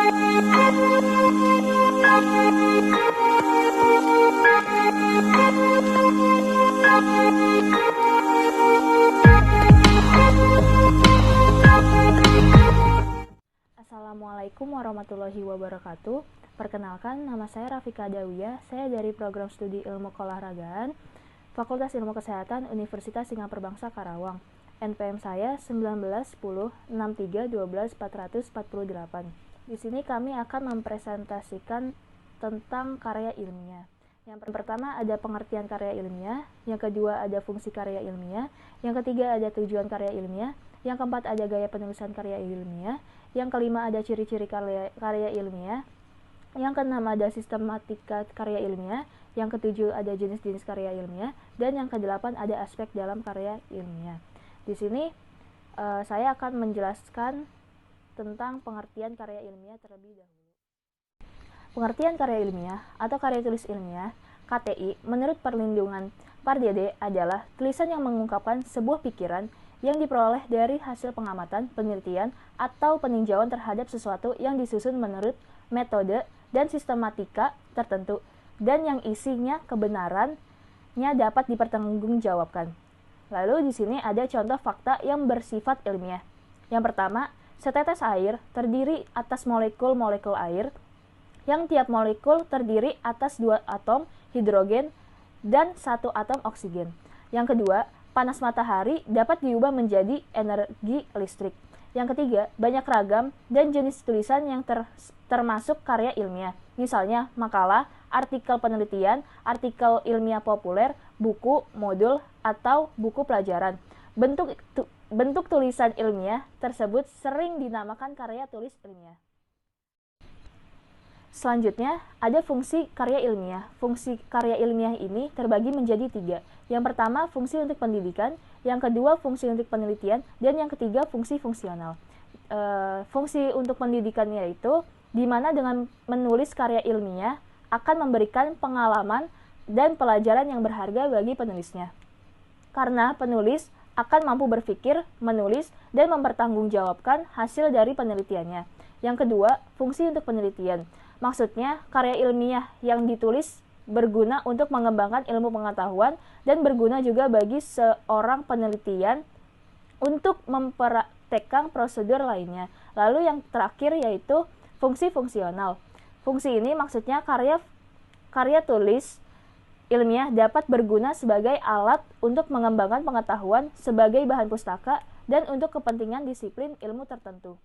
Assalamualaikum warahmatullahi wabarakatuh. Perkenalkan, nama saya Rafika Dawiyah. Saya dari Program Studi Ilmu Keolahragaan, Fakultas Ilmu Kesehatan Universitas Singapura Karawang. NPM saya 191063124448. Di sini kami akan mempresentasikan tentang karya ilmiah. Yang pertama ada pengertian karya ilmiah, yang kedua ada fungsi karya ilmiah, yang ketiga ada tujuan karya ilmiah, yang keempat ada gaya penulisan karya ilmiah, yang kelima ada ciri-ciri karya ilmiah, yang keenam ada sistematika karya ilmiah, yang ketujuh ada jenis-jenis karya ilmiah, dan yang kedelapan ada aspek dalam karya ilmiah. Di sini saya akan menjelaskan tentang pengertian karya ilmiah terlebih dahulu. Pengertian karya ilmiah atau karya tulis ilmiah (KTI) menurut Perlindungan Pardede adalah tulisan yang mengungkapkan sebuah pikiran yang diperoleh dari hasil pengamatan, penelitian, atau peninjauan terhadap sesuatu yang disusun menurut metode dan sistematika tertentu, dan yang isinya kebenarannya dapat dipertanggungjawabkan. Lalu di sini ada contoh fakta yang bersifat ilmiah. Yang pertama, setetes air terdiri atas molekul-molekul air, yang tiap molekul terdiri atas 2 atom hidrogen dan 1 atom oksigen. Yang kedua, panas matahari dapat diubah menjadi energi listrik. Yang ketiga, banyak ragam dan jenis tulisan yang termasuk karya ilmiah. Misalnya, makalah, artikel penelitian, artikel ilmiah populer, buku, modul, atau buku pelajaran. Bentuk tulisan ilmiah tersebut sering dinamakan karya tulis ilmiah. Selanjutnya, ada fungsi karya ilmiah. Fungsi karya ilmiah ini terbagi menjadi 3. Yang pertama, fungsi untuk pendidikan, yang kedua, fungsi untuk penelitian, dan yang ketiga, fungsi fungsional. Fungsi untuk pendidikan yaitu di mana dengan menulis karya ilmiah akan memberikan pengalaman dan pelajaran yang berharga bagi penulisnya. Karena penulis akan mampu berpikir, menulis, dan mempertanggungjawabkan hasil dari penelitiannya. Yang kedua, fungsi untuk penelitian. Maksudnya, karya ilmiah yang ditulis berguna untuk mengembangkan ilmu pengetahuan dan berguna juga bagi seorang penelitian untuk mempraktekkan prosedur lainnya. Lalu yang terakhir yaitu fungsi fungsional. Fungsi ini maksudnya karya tulis ilmiah dapat berguna sebagai alat untuk mengembangkan pengetahuan sebagai bahan pustaka dan untuk kepentingan disiplin ilmu tertentu.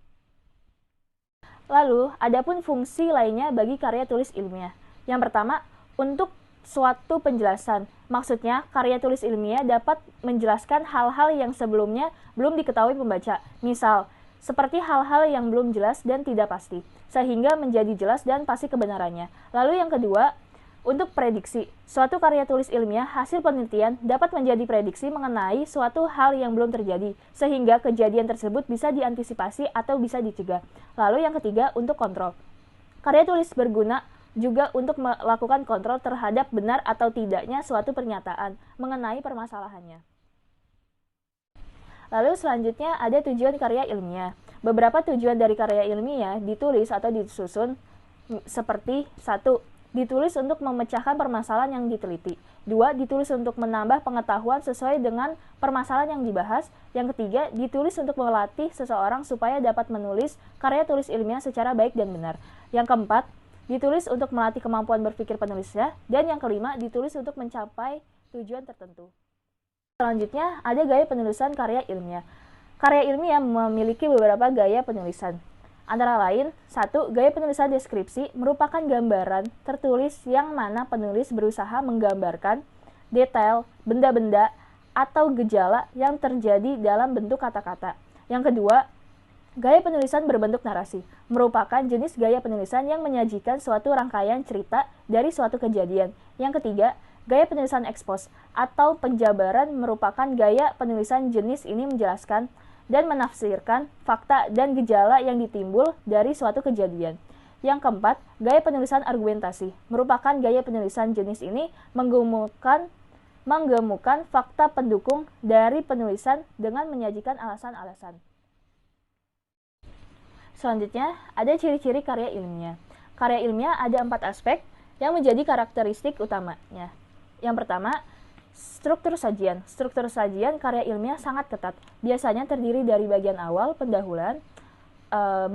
Lalu, adapun fungsi lainnya bagi karya tulis ilmiah. Yang pertama, untuk suatu penjelasan. Maksudnya, karya tulis ilmiah dapat menjelaskan hal-hal yang sebelumnya belum diketahui pembaca. Misal, seperti hal-hal yang belum jelas dan tidak pasti, sehingga menjadi jelas dan pasti kebenarannya. Lalu yang kedua, untuk prediksi. Suatu karya tulis ilmiah hasil penelitian dapat menjadi prediksi mengenai suatu hal yang belum terjadi, sehingga kejadian tersebut bisa diantisipasi atau bisa dicegah. Lalu yang ketiga, untuk kontrol. Karya tulis berguna juga untuk melakukan kontrol terhadap benar atau tidaknya suatu pernyataan mengenai permasalahannya. Lalu selanjutnya ada tujuan karya ilmiah. Beberapa tujuan dari karya ilmiah ditulis atau disusun seperti 1. Ditulis untuk memecahkan permasalahan yang diteliti. 2. Ditulis untuk menambah pengetahuan sesuai dengan permasalahan yang dibahas. Yang ketiga, ditulis untuk melatih seseorang supaya dapat menulis karya tulis ilmiah secara baik dan benar. Yang keempat, ditulis untuk melatih kemampuan berpikir penulisnya. Dan yang kelima, ditulis untuk mencapai tujuan tertentu. Selanjutnya, ada gaya penulisan karya ilmiah. Karya ilmiah memiliki beberapa gaya penulisan. Antara lain, 1. Gaya penulisan deskripsi merupakan gambaran tertulis yang mana penulis berusaha menggambarkan detail, benda-benda, atau gejala yang terjadi dalam bentuk kata-kata. Yang kedua, gaya penulisan berbentuk narasi merupakan jenis gaya penulisan yang menyajikan suatu rangkaian cerita dari suatu kejadian. Yang ketiga, gaya penulisan ekspos atau penjabaran merupakan gaya penulisan jenis ini menjelaskan dan menafsirkan fakta dan gejala yang ditimbul dari suatu kejadian. Yang keempat, gaya penulisan argumentasi merupakan gaya penulisan jenis ini menggemukan fakta pendukung dari penulisan dengan menyajikan alasan-alasan. Selanjutnya, ada ciri-ciri karya ilmiah. Karya ilmiah ada 4 aspek yang menjadi karakteristik utamanya. Yang pertama, struktur sajian. Struktur sajian karya ilmiah sangat ketat. Biasanya terdiri dari bagian awal, pendahuluan,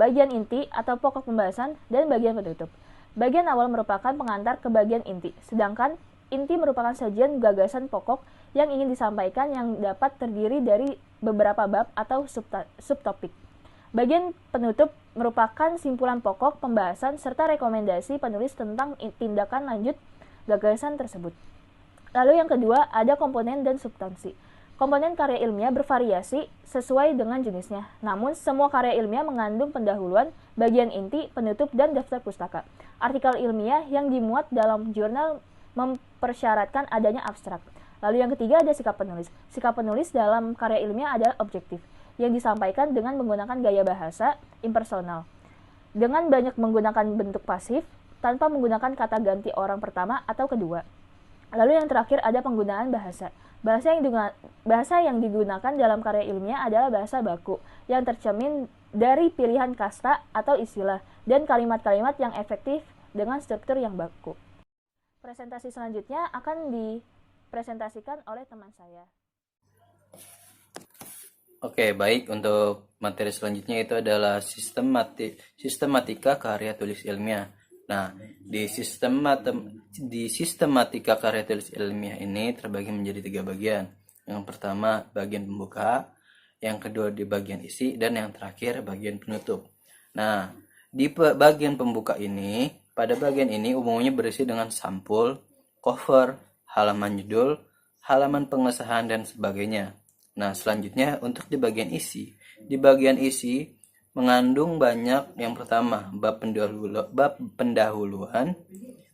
bagian inti atau pokok pembahasan, dan bagian penutup. Bagian awal merupakan pengantar ke bagian inti, sedangkan inti merupakan sajian gagasan pokok yang ingin disampaikan yang dapat terdiri dari beberapa bab atau subtopik. Bagian penutup merupakan simpulan pokok pembahasan serta rekomendasi penulis tentang tindakan lanjut gagasan tersebut. Lalu yang kedua, ada komponen dan substansi. Komponen karya ilmiah bervariasi sesuai dengan jenisnya. Namun, semua karya ilmiah mengandung pendahuluan, bagian inti, penutup, dan daftar pustaka. Artikel ilmiah yang dimuat dalam jurnal mempersyaratkan adanya abstrak. Lalu yang ketiga, ada sikap penulis. Sikap penulis dalam karya ilmiah adalah objektif, yang disampaikan dengan menggunakan gaya bahasa impersonal. Dengan banyak menggunakan bentuk pasif, tanpa menggunakan kata ganti orang pertama atau kedua. Lalu yang terakhir ada penggunaan bahasa. Bahasa yang digunakan dalam karya ilmiah adalah bahasa baku, yang tercermin dari pilihan kasta atau istilah, dan kalimat-kalimat yang efektif dengan struktur yang baku. Presentasi selanjutnya akan dipresentasikan oleh teman saya. Oke, baik. Untuk materi selanjutnya itu adalah sistematika karya tulis ilmiah. Nah, di sistematika karya tulis ilmiah ini terbagi menjadi 3 bagian. Yang pertama bagian pembuka, yang kedua di bagian isi, dan yang terakhir bagian penutup. Nah, di bagian pembuka ini, pada bagian ini umumnya berisi dengan sampul, cover, halaman judul, halaman pengesahan, dan sebagainya. Nah, selanjutnya untuk di bagian isi mengandung banyak. Yang pertama, bab pendahuluan,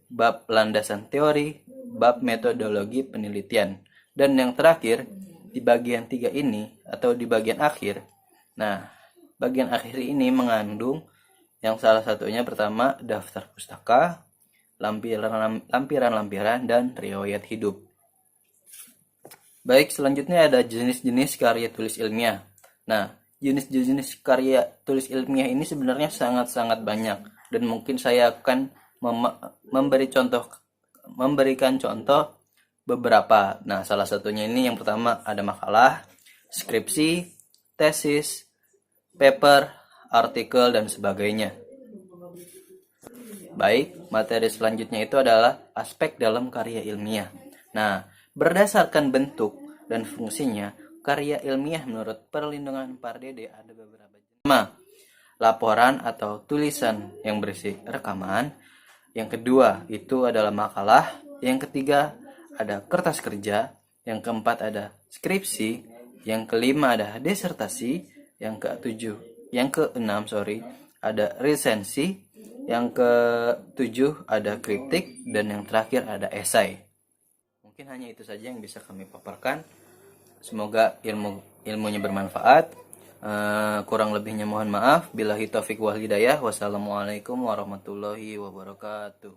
bab landasan teori, bab metodologi penelitian. Dan yang terakhir, di bagian 3 ini atau di bagian akhir. Nah, bagian akhir ini mengandung yang salah satunya pertama daftar pustaka, lampiran-lampiran, dan riwayat hidup. Baik, selanjutnya ada jenis-jenis karya tulis ilmiah. Nah, jenis-jenis karya tulis ilmiah ini sebenarnya sangat-sangat banyak, dan mungkin saya akan memberikan contoh beberapa. Nah, salah satunya ini yang pertama ada makalah, skripsi, tesis, paper, artikel, dan sebagainya. Baik, materi selanjutnya itu adalah aspek dalam karya ilmiah. Nah, berdasarkan bentuk dan fungsinya, karya ilmiah menurut Perlindungan Pardede ada beberapa jenis. Pertama, laporan atau tulisan yang berisi rekaman. Yang kedua, itu adalah makalah. Yang ketiga, ada kertas kerja. Yang keempat, ada skripsi. Yang kelima, ada disertasi. Yang keenam, ada resensi. Yang ketujuh, ada kritik. Dan yang terakhir, ada esai. Mungkin hanya itu saja yang bisa kami paparkan. Semoga ilmunya bermanfaat. Kurang lebihnya mohon maaf. Billahi taufiq wal hidayah. Wassalamualaikum warahmatullahi wabarakatuh.